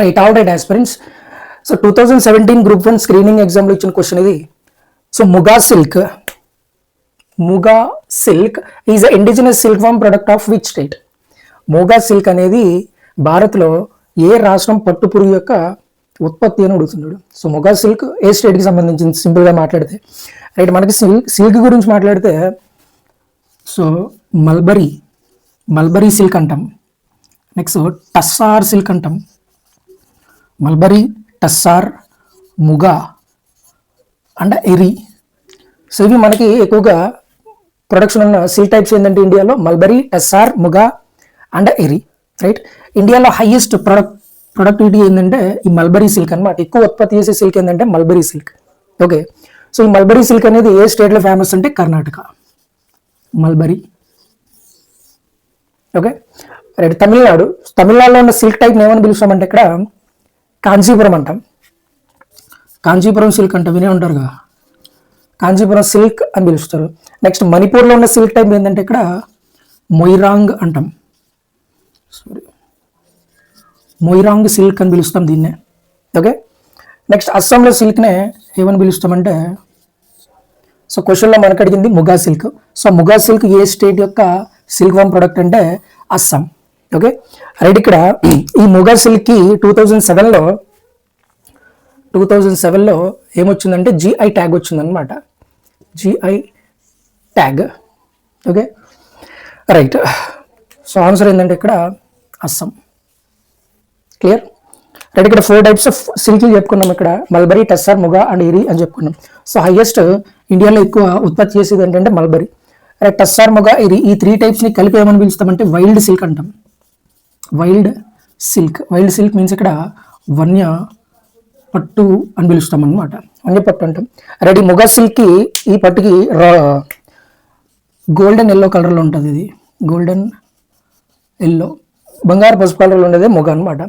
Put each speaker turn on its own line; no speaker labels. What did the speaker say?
Right, all right aspirants. So 2017 group 1 screening ఎగ్జామ్లో ఇచ్చిన question ఇది. So ముగా silk is a indigenous silk form product of which state? Muga silk అనేది భారత్లో ఏ రాష్ట్రం పట్టు పురుగు యొక్క ఉత్పత్తి అని అడుగుతున్నాడు. సో ముగా సిల్క్ ఏ స్టేట్కి సంబంధించింది సింపుల్గా మాట్లాడితే? రైట్, మనకి సిల్క్ గురించి మాట్లాడితే సో మల్బరీ సిల్క్ అంటాం. నెక్స్ట్ టస్సార్ సిల్క్ అంటాం. Mulberry, tussar, muga and eri. So ఇవి మనకి ఎక్కువగా ప్రొడక్షన్ ఉన్న సిల్క్ టైప్స్ ఏంటంటే ఇండియాలో mulberry, tussar, muga and eri. Right, ఇండియాలో హైయెస్ట్ ప్రొడక్టివిటీ ఏంటంటే ఈ మల్బరీ సిల్క్ అనమాట. ఎక్కువ ఉత్పత్తి చేసే సిల్క్ ఏంటంటే మల్బరీ సిల్క్. ఓకే, సో ఈ మల్బరీ సిల్క్ అనేది ఏ స్టేట్లో ఫేమస్ అంటే కర్ణాటక. మల్బరీ. Okay, right. తమిళనాడులో ఉన్న సిల్క్ టైప్ ఏమని పిలుస్తామంటే ఇక్కడ కాంచీపురం అంటాం. కాంచీపురం సిల్క్ అంటే వినే ఉంటారుగా, కాంచీపురం సిల్క్ అని పిలుస్తారు. నెక్స్ట్ మణిపూర్లో ఉన్న సిల్క్ టైప్ ఏంటంటే ఇక్కడ మొయిరాంగ్ అంటాం. మొయిరాంగ్ సిల్క్ అని పిలుస్తాం దీన్నే. ఓకే, నెక్స్ట్ అస్సాంలో సిల్క్నే ఏమని పిలుస్తామంటే, సో క్వశ్చన్లో మనకు అడిగింది ముగా సిల్క్. సో ముగా సిల్క్ ఏ స్టేట్ యొక్క సిల్క్ ఫార్మ్ ప్రొడక్ట్ అంటే అస్సాం. Okay, right. ఇక్కడ ఈ ముగా సిల్క్కి 2007లో ఏమొచ్చిందంటే జిఐ ట్యాగ్ వచ్చిందనమాట. GI tag. Okay, right. So answer ఏంటంటే ఇక్కడ అస్సాం. క్లియర్? రైట్, ఇక్కడ 4 టైప్స్ ఆఫ్ సిల్క్లు చెప్పుకున్నాం. ఇక్కడ మల్బరీ, టస్సార్, ముగా అండ్ ఎరీ అని చెప్పుకున్నాం. సో హైయెస్ట్ ఇండియాలో ఎక్కువ ఉత్పత్తి చేసేది ఏంటంటే మల్బరీ. రైట్, టస్సార్, ముగా, ఎరీ ఈ 3 టైప్స్ని కలిపి ఏమని పిలుస్తామంటే వైల్డ్ సిల్క్ అంటాం. వైల్డ్ సిల్క్ మీన్స్ ఇక్కడ వన్య పట్టు అని పిలుస్తాం అనమాట. వన్య పట్టు అంటాం. రైట్, ఈ ముగా సిల్క్కి ఈ పట్టుకి గోల్డెన్ ఎల్లో కలర్లో ఉంటుంది. ఇది గోల్డెన్ ఎల్లో, బంగారు పసుపు కలర్లో ఉండేది ముగా అనమాట.